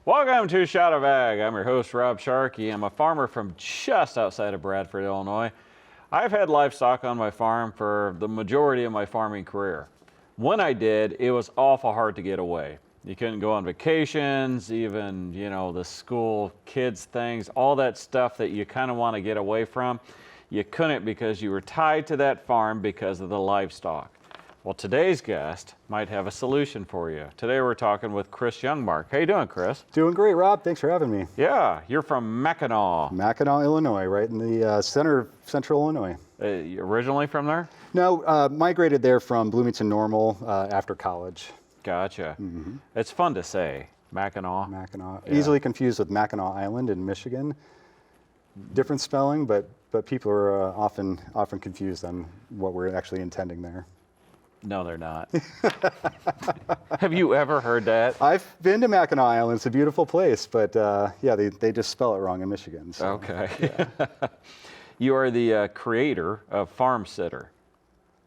Welcome to Shot of Ag. I'm your host, Rob Sharkey. I'm a farmer from just outside of Bradford, Illinois. I've had livestock on my farm for the majority of my farming career. When I did, it was awful hard to get away. You couldn't go on vacations, even, the school kids things, all that stuff that you kind of want to get away from. You couldn't because you were tied to that farm because of the livestock. Well, today's guest might have a solution for you. Today we're talking with Chris Youngmark. How you doing, Chris? Doing great, Rob. Thanks for having me. Yeah, you're from Mackinaw. Mackinaw, Illinois, right in the center of central Illinois. You originally from there? No, migrated there from Bloomington Normal after college. Gotcha. It's fun to say, Mackinaw. Mackinaw. Yeah. Easily confused with Mackinac Island in Michigan. Different spelling, but people are often confused on what we're actually intending there. No, they're not. Have you ever heard that? I've been to Mackinac Island. It's a beautiful place, but yeah, they just spell it wrong in Michigan. So, Okay. yeah. You are the creator of Farm Sitter.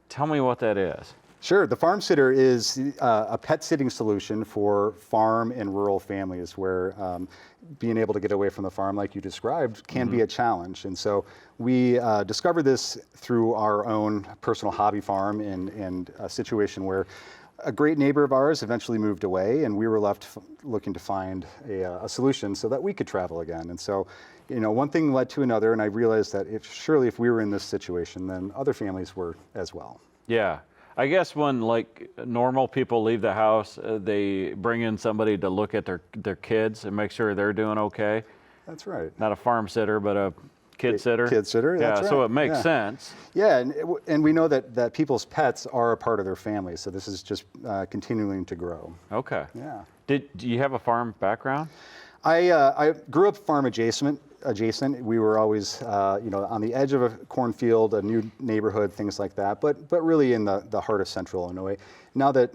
Tell me what that is. Sure. The Farm Sitter is a pet sitting solution for farm and rural families where being able to get away from the farm, like you described, can be a challenge. And so we discovered this through our own personal hobby farm and a situation where a great neighbor of ours eventually moved away, and we were left looking to find a solution so that we could travel again. And so, one thing led to another, and I realized that surely if we were in this situation, then other families were as well. Yeah. I guess when normal people leave the house, they bring in somebody to look at their kids and make sure they're doing okay. That's right. Not a farm sitter, but a kid sitter. Kid sitter, that's yeah, right. so it makes sense. Yeah, and we know that people's pets are a part of their family, so this is just continuing to grow. Okay. Yeah. Do you have a farm background? I grew up farm adjacent. We were always, on the edge of a cornfield, a new neighborhood, things like that. But really in the heart of central Illinois. Now that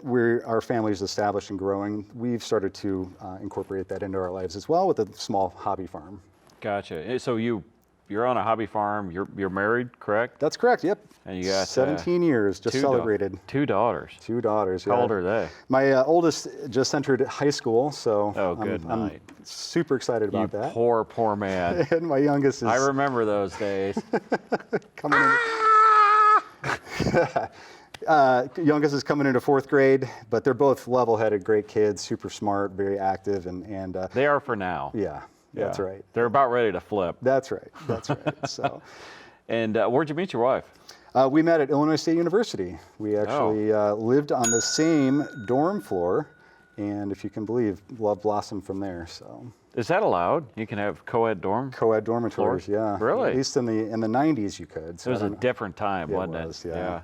our family is established and growing, we've started to incorporate that into our lives as well with a small hobby farm. Gotcha. So you're on a hobby farm. You're married, correct? That's correct. Yep. And you got 17 years just celebrated. Two daughters. Two daughters. How old are they? My oldest just entered high school, so I'm super excited about that. Poor man. And my youngest is. I remember those days. coming in. Youngest is coming into fourth grade, but they're both level-headed, great kids, super smart, very active, and they are for now. Yeah, that's right. They're about ready to flip. That's right. That's right. So. And where'd you meet your wife? We met at Illinois State University. We actually lived on the same dorm floor, and if you can believe, love blossomed from there. So. Is that allowed? You can have co-ed dorm? Co-ed dormitories, yeah. Really? At least in the 90s you could. So it was a different time, wasn't it? Yeah.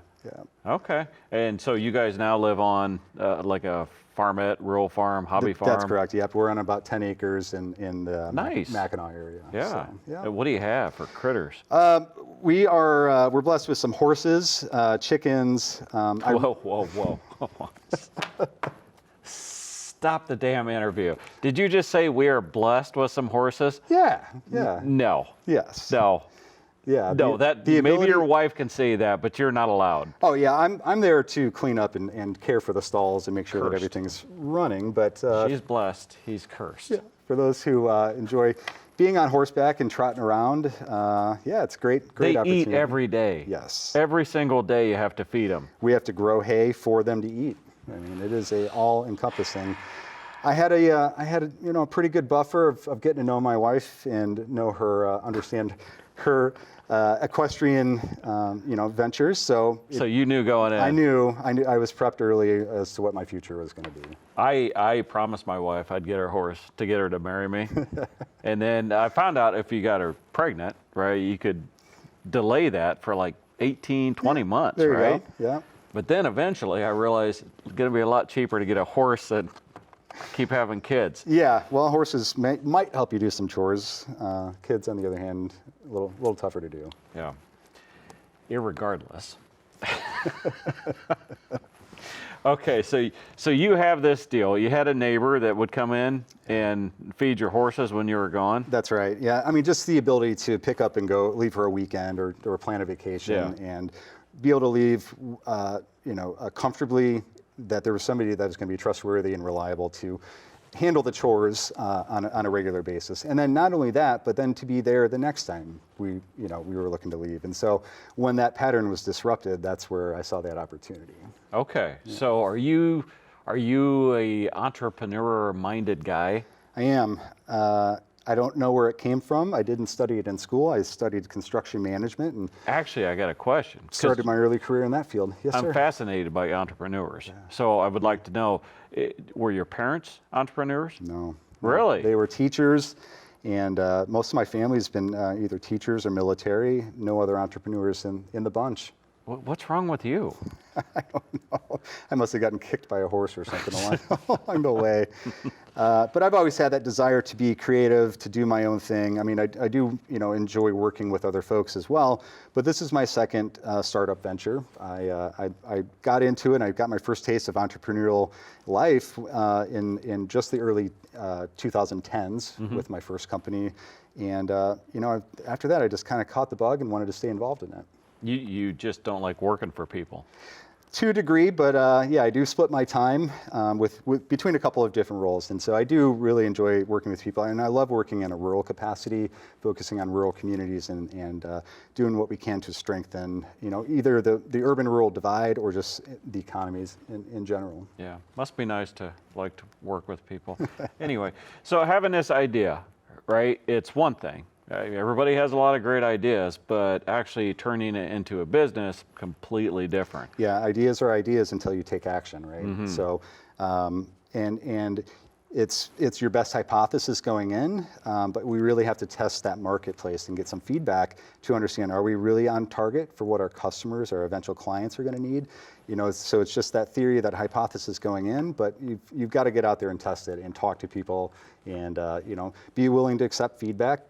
Okay. And so you guys now live on like a farmette, rural farm, hobby farm? That's correct. Yep. We're on about 10 acres in the Mackinaw area. Yeah. So, yeah. What do you have for critters? We're blessed with some horses, chickens. Whoa. Stop the damn interview. Did you just say we are blessed with some horses? Yeah. No. Yes. No. Yeah. No, maybe your wife can say that, but you're not allowed. Oh yeah, I'm there to clean up and care for the stalls and make sure that everything's running. But she's blessed. He's cursed. Yeah. For those who enjoy being on horseback and trotting around, it's great opportunity. They eat every day. Yes. Every single day you have to feed them. We have to grow hay for them to eat. I mean, it is a all-encompassing. I had a pretty good buffer of getting to know my wife and know her, understand her equestrian, ventures. So you knew going in. I knew. I was prepped early as to what my future was going to be. I promised my wife I'd get her horse to get her to marry me, and then I found out if you got her pregnant, right, you could delay that for like 18, 20 months, there right? You go. Yeah. But then eventually I realized it's going to be a lot cheaper to get a horse than keep having kids. Yeah, well, horses might help you do some chores. Kids, on the other hand, a little tougher to do. Yeah. Irregardless. Okay, so you have this deal. You had a neighbor that would come in and feed your horses when you were gone? That's right. Yeah, I mean, just the ability to pick up and leave for a weekend or plan a vacation and be able to leave, comfortably, that there was somebody that was going to be trustworthy and reliable to handle the chores on a regular basis. And then not only that, but then to be there the next time we were looking to leave. And so when that pattern was disrupted, that's where I saw that opportunity. Okay, so are you a entrepreneur-minded guy? I am. I don't know where it came from. I didn't study it in school. I studied construction management and Actually, I got a question. started my early career in that field. Yes, I'm sir. fascinated by entrepreneurs. So I would like to know, were your parents entrepreneurs? No. Really? They were teachers, and most of my family's been either teachers or military. No other entrepreneurs in the bunch. What's wrong with you? I don't know. I must have gotten kicked by a horse or something along the way. But I've always had that desire to be creative, to do my own thing. I mean, I do, enjoy working with other folks as well. But this is my second startup venture. I got into it, and I got my first taste of entrepreneurial life in just the early 2010s with my first company. And after that, I just kind of caught the bug and wanted to stay involved in it. You just don't like working for people. To a degree, but I do split my time with between a couple of different roles, and so I do really enjoy working with people, and I love working in a rural capacity, focusing on rural communities and doing what we can to strengthen, either the urban-rural divide or just the economies in general. Yeah, must be nice to like to work with people. Anyway, so having this idea, right? It's one thing. Everybody has a lot of great ideas, but actually turning it into a business, completely different. Yeah, ideas are ideas until you take action, right? Mm-hmm. So, and it's your best hypothesis going in, but we really have to test that marketplace and get some feedback to understand, are we really on target for what our customers, our eventual clients are going to need? So it's just that theory, that hypothesis going in, but you've got to get out there and test it and talk to people and, be willing to accept feedback,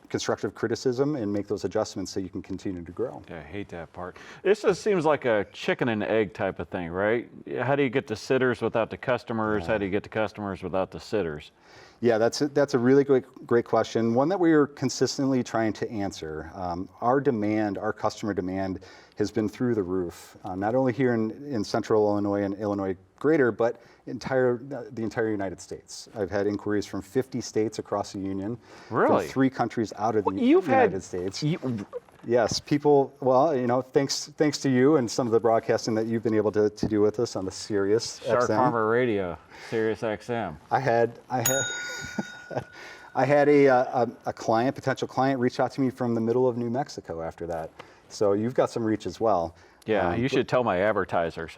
constructive criticism, and make those adjustments so you can continue to grow. Yeah, I hate that part. This just seems like a chicken and egg type of thing, right? How do you get the sitters without the customers? How do you get the customers without the sitters? Yeah, that's a really great question. One that we are consistently trying to answer. Our customer demand has been through the roof, not only here in central Illinois and Illinois Greater, but the entire United States. I've had inquiries from 50 states across the union, Really? from 3 countries out of the You've United had, States. You, Yes, people, well, thanks to you and some of the broadcasting that you've been able to do with us on the Sirius Shark XM. Farmer Radio, Sirius XM. I had a potential client reach out to me from the middle of New Mexico after that. So you've got some reach as well. Yeah, you should tell my advertisers.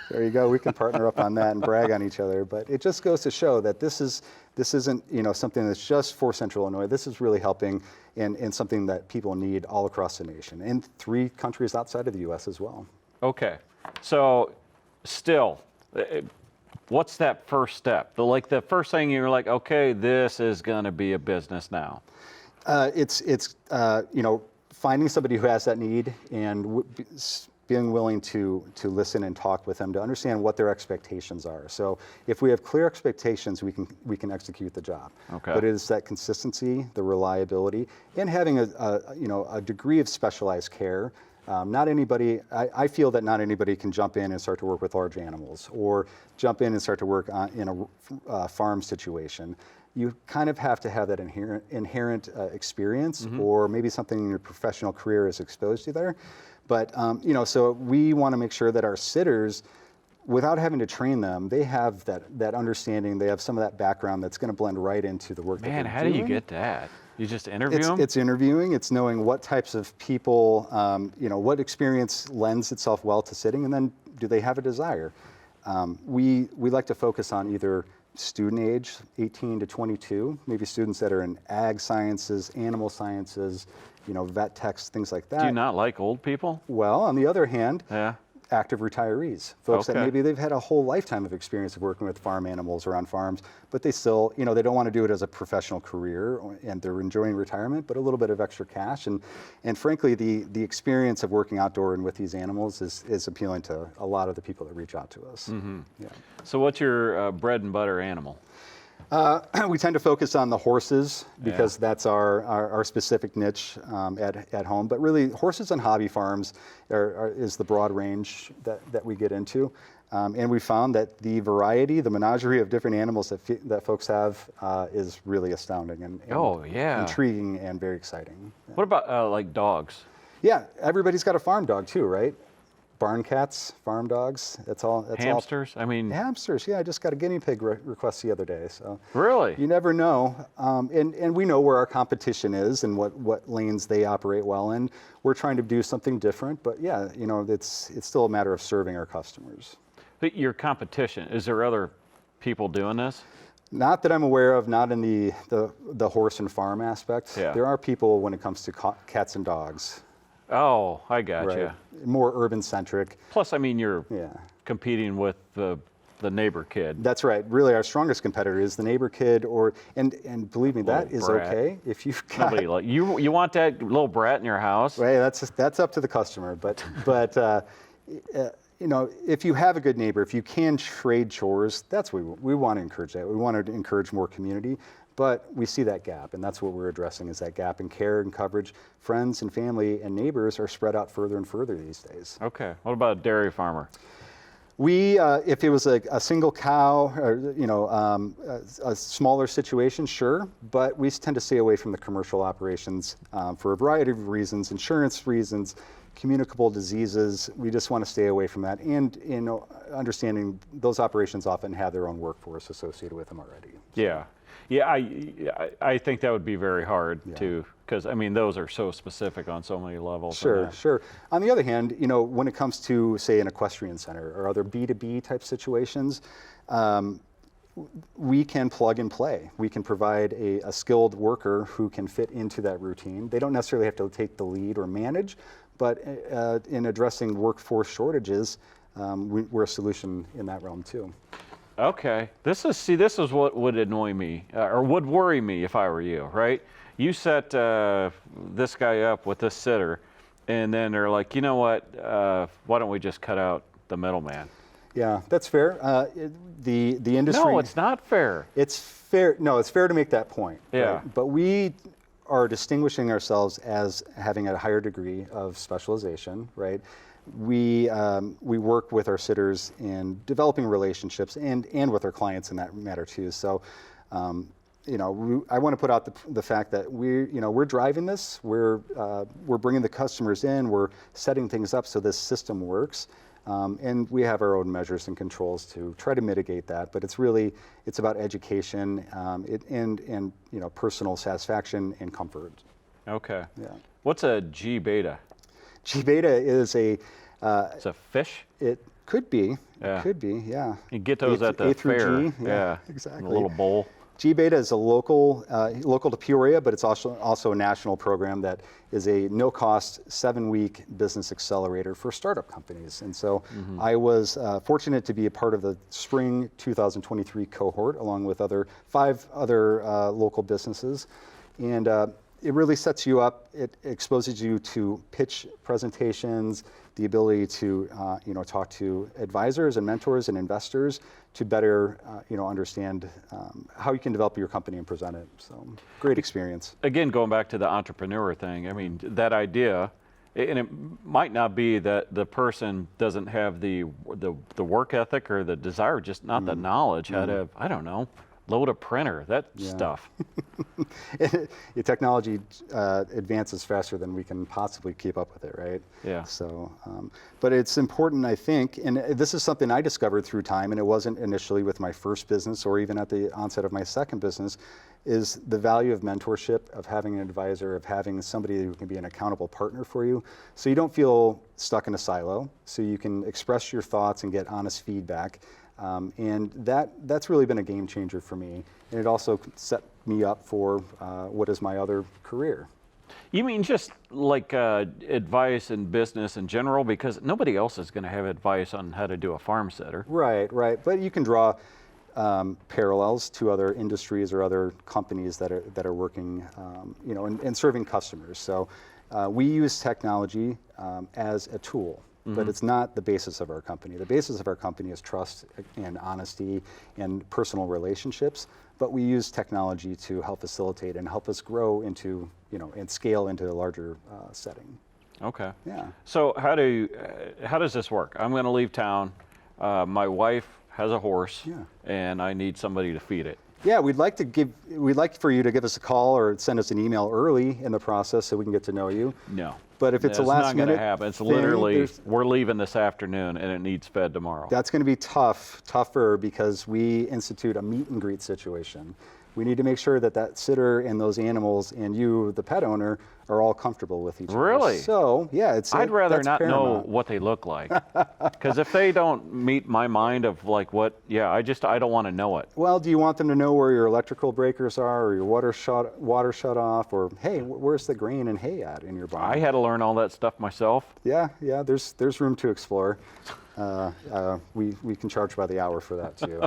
There you go. We can partner up on that and brag on each other. But it just goes to show that this isn't something that's just for Central Illinois. This is really helping and something that people need all across the nation and 3 countries outside of the U.S. as well. Okay. So still, what's that first step? The first thing you're like, okay, this is going to be a business now. It's finding somebody who has that need and being willing to listen and talk with them to understand what their expectations are. So if we have clear expectations, we can execute the job. Okay. But it is that consistency, the reliability, and having a degree of specialized care. Not anybody. I feel that not anybody can jump in and start to work with large animals or jump in and start to work in a farm situation. You kind of have to have that inherent experience, or maybe something in your professional career is exposed to there. But so we want to make sure that our sitters, without having to train them, they have that understanding. They have some of that background that's going to blend right into the work. Man, that how do you get that? You just interview them? It's interviewing. It's knowing what types of people, what experience lends itself well to sitting, and then do they have a desire? We like to focus on either student age, 18 to 22, maybe students that are in ag sciences, animal sciences, vet techs, things like that. Do you not like old people? Well, on the other hand, Yeah. active retirees, folks that Okay. maybe they've had a whole lifetime of experience of working with farm animals or on farms, but they still, they don't want to do it as a professional career, and they're enjoying retirement, but a little bit of extra cash. And frankly, the experience of working outdoor and with these animals is appealing to a lot of the people that reach out to us. Mm-hmm. Yeah. So what's your bread and butter animal? We tend to focus on the horses because that's our specific niche at home. But really, horses and hobby farms is the broad range that we get into. And we found that the variety, the menagerie of different animals that folks have is really astounding and Oh, yeah. intriguing and very exciting. Yeah. What about like dogs? Yeah, everybody's got a farm dog too, right? Barn cats, farm dogs. That's all. Hamsters? I mean, Hamsters. Yeah, I just got a guinea pig request the other day. So really? you never know, and we know where our competition is and what lanes they operate well in. We're trying to do something different, but yeah, it's still a matter of serving our customers. But your competition, is there other people doing this? Not that I'm aware of, not in the horse and farm aspect. Yeah. There are people when it comes to cats and dogs. Oh, I gotcha. Right. More urban centric. Plus, I mean, you're Yeah. competing with the neighbor kid. That's right. Really, our strongest competitor is the neighbor kid, and believe me, that is brat. okay if you've got. Nobody like you want that little brat in your house? Right, that's up to the customer, but if you have a good neighbor, if you can trade chores, that's what we want to encourage that. We want to encourage more community, but we see that gap, and that's what we're addressing is that gap in care and coverage. Friends and family and neighbors are spread out further and further these days. Okay. What about a dairy farmer? We, if it was a single cow, or a smaller situation, sure, but we tend to stay away from the commercial operations for a variety of reasons, insurance reasons, communicable diseases. We just want to stay away from that, and understanding those operations often have their own workforce associated with them already. Yeah. Yeah, I think that would be very hard to, because I mean those are so specific on so many levels. Sure. On the other hand, when it comes to say an equestrian center or other B2B type situations, we can plug and play. We can provide a skilled worker who can fit into that routine. They don't necessarily have to take the lead or manage, but in addressing workforce shortages, we're a solution in that realm too. Okay. This is what would annoy me, or would worry me if I were you, right? You set this guy up with this sitter, and then they're like, you know what? Why don't we just cut out the middleman? Yeah, that's fair. The industry. No, it's not fair. It's fair. No, it's fair to make that point. Yeah. Right? But we are distinguishing ourselves as having a higher degree of specialization, right? We work with our sitters in developing relationships and with our clients in that matter too. So, I want to put out the fact that we're driving this. We're bringing the customers in. We're setting things up so this system works, and we have our own measures and controls to try to mitigate that. But it's about education and personal satisfaction and comfort. Okay. Yeah. What's a G beta? G beta is It's a fish? It could be. Yeah. It could be, yeah. You get those at the A through fair. G, Yeah, exactly. in a little bowl. G beta is a local to Peoria, but it's also a national program that is a no-cost 7-week business accelerator for startup companies. And so I was fortunate to be a part of the spring 2023 cohort, along with 5 other local businesses. And it really sets you up. It exposes you to pitch presentations, the ability to talk to advisors and mentors and investors to better understand how you can develop your company and present it. So great experience. Again, going back to the entrepreneur thing, I mean, that idea, and it might not be that the person doesn't have the work ethic or the desire, just not the knowledge how to, I don't know, load a printer, that stuff. The technology advances faster than we can possibly keep up with it, right? Yeah. So, but it's important, I think, and this is something I discovered through time, and it wasn't initially with my first business or even at the onset of my second business, is the value of mentorship, of having an advisor, of having somebody who can be an accountable partner for you, so you don't feel stuck in a silo, so you can express your thoughts and get honest feedback. And that's really been a game changer for me. And it also set me up for what is my other career. You mean just like advice in business in general? Because nobody else is going to have advice on how to do a farm sitter. Right. But you can draw parallels to other industries or other companies that are working, and serving customers. So we use technology as a tool. But it's not the basis of our company. The basis of our company is trust and honesty and personal relationships, but we use technology to help facilitate and help us grow into, and scale into a larger setting. Okay. Yeah. So how does this work? I'm going to leave town. My wife has a horse, Yeah. and I need somebody to feed it. Yeah, we'd like for you to give us a call or send us an email early in the process so we can get to know you. No. But if it's a That's last not going minute to happen. It's thing, literally, we're leaving this afternoon, and it needs fed tomorrow. that's going to be tougher because we institute a meet and greet situation. We need to make sure that that sitter and those animals and you, the pet owner, are all comfortable with each other. Really? So, yeah, I'd rather that's not know paramount. what they look like, because if they don't meet my mind of like what, I don't want to know it. Well, do you want them to know where your electrical breakers are, or your water shut off, or hey, where's the grain and hay at in your barn? I had to learn all that stuff myself. Yeah, there's room to explore. We can charge by the hour for that too.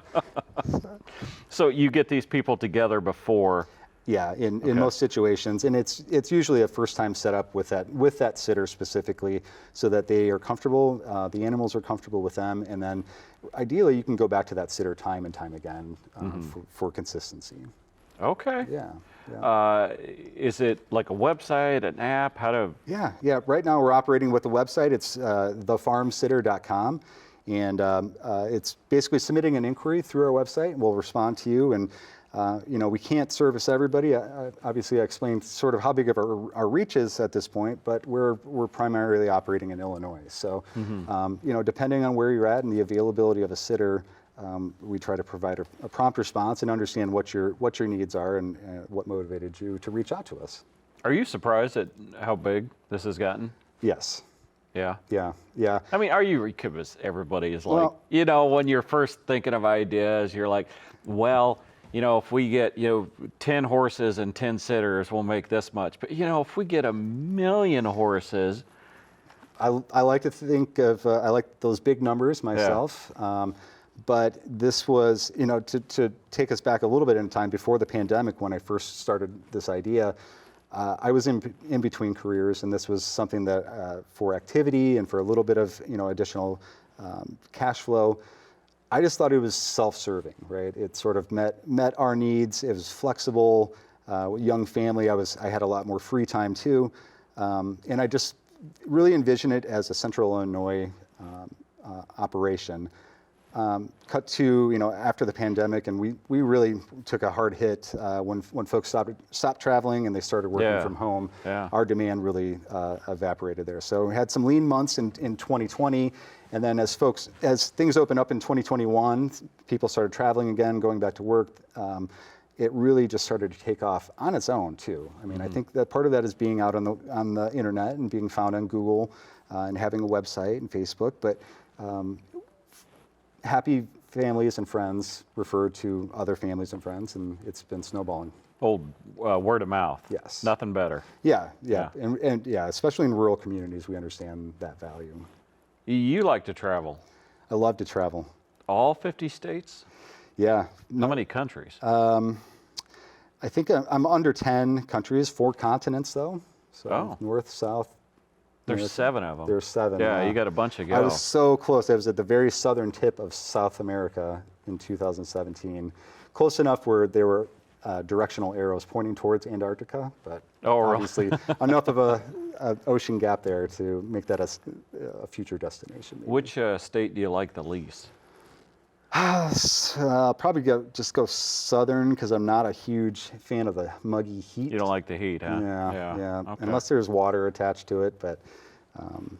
So you get these people together before. Yeah, in most situations, and it's usually a first time setup with that sitter specifically, so that they are comfortable, the animals are comfortable with them, and then ideally you can go back to that sitter time and time again for consistency. Okay. Yeah. Is it like a website, an app? How to? Yeah. Right now we're operating with the website. It's thefarmsitter.com, and it's basically submitting an inquiry through our website. We'll respond to you, and we can't service everybody. Obviously, I explained sort of how big of our reach is at this point, but we're primarily operating in Illinois. So, depending on where you're at and the availability of a sitter, we try to provide a prompt response and understand what your needs are and what motivated you to reach out to us. Are you surprised at how big this has gotten? Yes. Yeah. Yeah. I mean, are you? Because everybody is like, Well, when you're first thinking of ideas, you're like, well, if we get, 10 horses and 10 sitters, we'll make this much. But, if we get 1 million horses. I like to think of, I like those big numbers myself. Yeah. But this was, to take us back a little bit in time before the pandemic, when I first started this idea, I was in between careers, and this was something that for activity and for a little bit of, additional cash flow, I just thought it was self-serving, right? It sort of met our needs. It was flexible. Young family. I had a lot more free time too, and I just really envisioned it as a Central Illinois operation. Cut to after the pandemic, and we really took a hard hit when folks stopped traveling and they started working from home. Yeah. Our demand really evaporated there. So we had some lean months in 2020, and then as things opened up in 2021, people started traveling again, going back to work. It really just started to take off on its own too. I mean, I think that part of that is being out on the internet and being found on Google and having a website and Facebook, but happy families and friends refer to other families and friends, and it's been snowballing. Old word of mouth. Yes. Nothing better. Yeah. And especially in rural communities, we understand that value. You like to travel. I love to travel. All 50 states? Yeah. How many countries? I think I'm under 10 countries, 4 continents though. So north, south. There's 7 of them. There's 7. Yeah, you got a bunch to go. I was so close. I was at the very southern tip of South America in 2017. Close enough where there were directional arrows pointing towards Antarctica, but obviously enough of a ocean gap there to make that a future destination. Maybe. Which state do you like the least? Probably just go southern, because I'm not a huge fan of the muggy heat. You don't like the heat, huh? Yeah. Okay. Unless there's water attached to it. But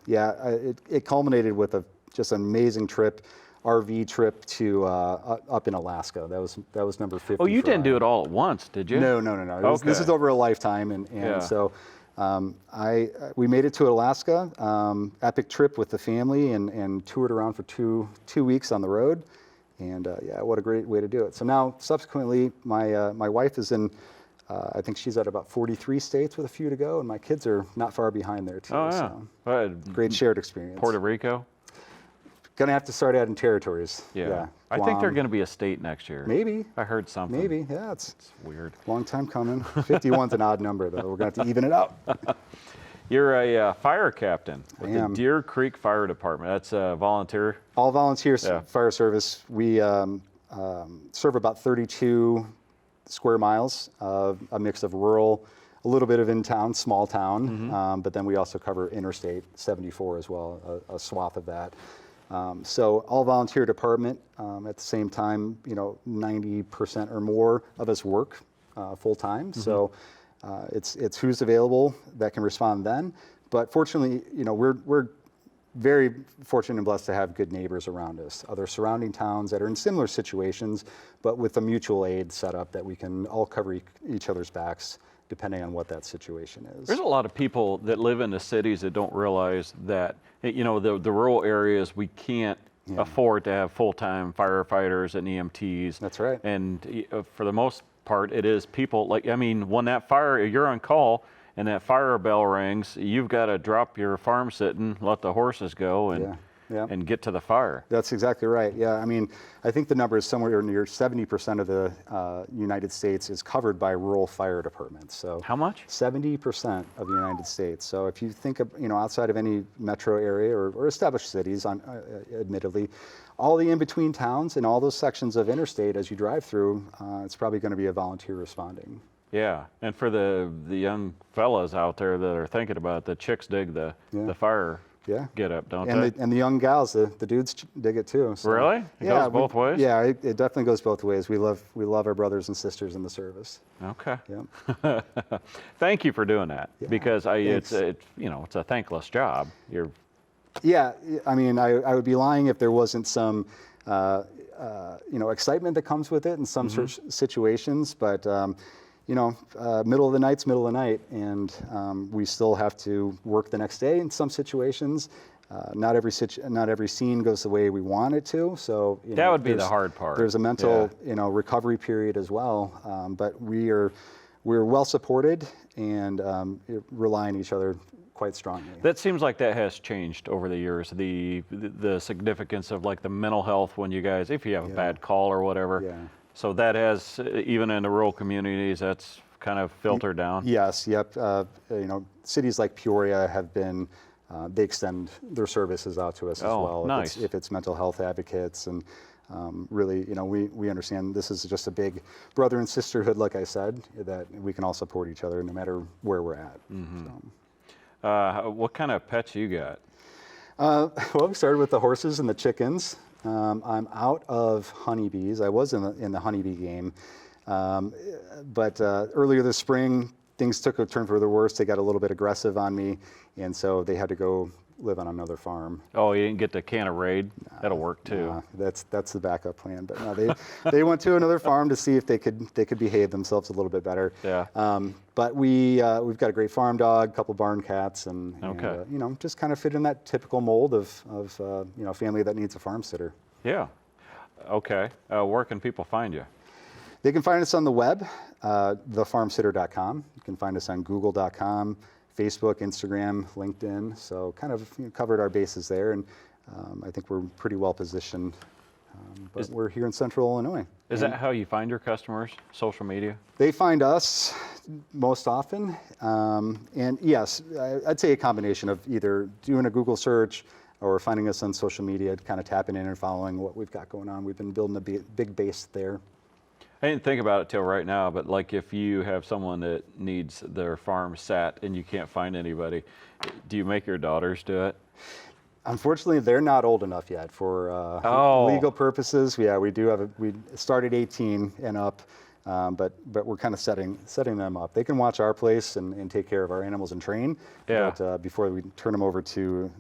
it culminated with just an amazing trip, RV trip to up in Alaska. That was number 50. Oh, you didn't do it all at once, did you? No. This is over a lifetime, and so we made it to Alaska. Epic trip with the family, and toured around for two weeks on the road. And what a great way to do it. So now, subsequently, my wife is in, I think she's at about 43 states with a few to go, and my kids are not far behind there too. Oh, yeah. So great shared experience. Puerto Rico? Gonna have to start adding territories. Yeah. I think they're going to be a state next year. Maybe. I heard something. Maybe, yeah. It's weird. Long time coming. 51's an odd number, though. We're going to have to even it out. You're a fire captain with the Deer Creek Fire Department. That's a volunteer? All volunteer fire service. We serve about 32 square miles of a mix of rural, a little bit of in-town, small town, but then we also cover Interstate 74 as well, a swath of that. So all volunteer department. At the same time, 90% or more of us work full time. So it's who's available that can respond then. But fortunately, we're very fortunate and blessed to have good neighbors around us, other surrounding towns that are in similar situations, but with a mutual aid setup that we can all cover each other's backs depending on what that situation is. There's a lot of people that live in the cities that don't realize that, the rural areas, we can't afford to have full-time firefighters and EMTs. That's right. And for the most part, it is people when that fire, you're on call, and that fire bell rings, you've got to drop your farm sitting, let the horses go, and get to the fire. That's exactly right. Yeah, I think the number is somewhere near 70% of the United States is covered by rural fire departments. So how much? 70% of the United States. So if you think of, outside of any metro area or established cities, admittedly, all the in-between towns and all those sections of interstate as you drive through, it's probably going to be a volunteer responding. Yeah, and for the young fellas out there that are thinking about it, the chicks dig the fire get up, don't they? And the young gals, the dudes dig it too. So, really? It goes both ways? Yeah, it definitely goes both ways. We love our brothers and sisters in the service. Okay. Yeah. Thank you for doing that, because it's a thankless job. Yeah, I would be lying if there wasn't some excitement that comes with it in some situations, but middle of the night's middle of the night, and we still have to work the next day in some situations. Not every scene goes the way we want it to, so that would be the hard part. There's a mental recovery period as well, but we're well supported and rely on each other quite strongly. That seems like that has changed over the years. The significance of like the mental health when you guys, if you have a bad call or whatever. Yeah. So that has, even in the rural communities, that's kind of filtered down? Yes, yep. Cities like Peoria have been, they extend their services out to us as well. Nice. If it's mental health advocates, and really, we understand this is just a big brother and sisterhood, like I said, that we can all support each other no matter where we're at. So. What kind of pets you got? Well, we started with the horses and the chickens. I'm out of honeybees. I was in the honeybee game, but earlier this spring, things took a turn for the worse. They got a little bit aggressive on me, and so they had to go live on another farm. Oh, you didn't get the can of Raid? That'll work too. That's the backup plan. But no, they went to another farm to see if they could behave themselves a little bit better. Yeah. But we've got a great farm dog, a couple barn cats, and just kind of fit in that typical mold of a family that needs a farm sitter. Yeah. Okay. Where can people find you? They can find us on the web, thefarmsitter.com. You can find us on google.com, Facebook, Instagram, LinkedIn. So kind of covered our bases there, and I think we're pretty well positioned. But we're here in Central Illinois. Is that how you find your customers? Social media? They find us most often, and yes, I'd say a combination of either doing a Google search or finding us on social media, kind of tapping in and following what we've got going on. We've been building a big base there. I didn't think about it till right now, but like if you have someone that needs their farm sat and you can't find anybody, do you make your daughters do it? Unfortunately, they're not old enough yet for legal purposes. Yeah, we started 18 and up, but we're kind of setting them up. They can watch our place and take care of our animals and train. Yeah. But before we turn them over to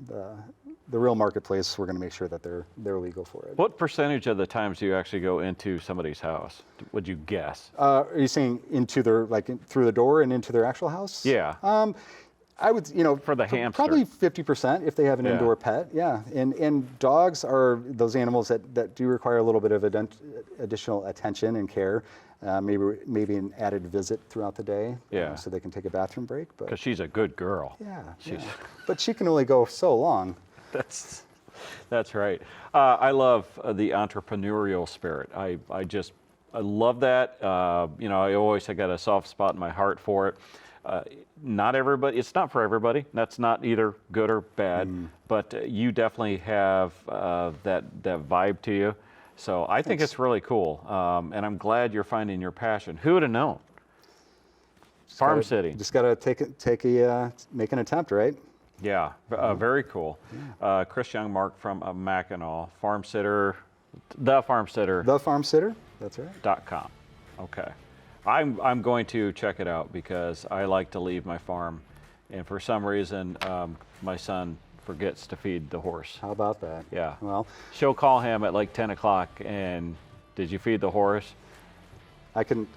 the real marketplace, we're going to make sure that they're legal for it. What percentage of the times do you actually go into somebody's house? Would you guess? Are you saying into their through the door and into their actual house? Yeah. I would, for the hamster, probably 50% if they have an indoor pet. Yeah, and dogs are those animals that do require a little bit of additional attention and care. Maybe an added visit throughout the day. Yeah. So they can take a bathroom break. But because she's a good girl. Yeah. But she can only go so long. That's right. I love the entrepreneurial spirit. I love that. I always got a soft spot in my heart for it. Not everybody, it's not for everybody. That's not either good or bad, but you definitely have that vibe to you. So I think it's really cool. And I'm glad you're finding your passion. Who would have known? Farm sitting. Just got to make an attempt, right? Yeah, very cool. Chris Youngmark from Mackinaw, farm sitter, The Farm Sitter, that's right. .com. Okay. I'm going to check it out because I like to leave my farm, and for some reason, my son forgets to feed the horse. How about that? Yeah. Well, She'll call him at like 10 o'clock and, did you feed the horse? I can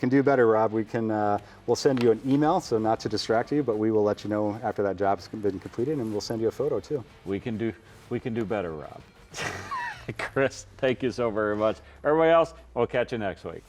do better, Rob. We'll send you an email, so not to distract you, but we will let you know after that job's been completed, and we'll send you a photo too. We can do better, Rob. Chris, thank you so very much. Everybody else, we'll catch you next week.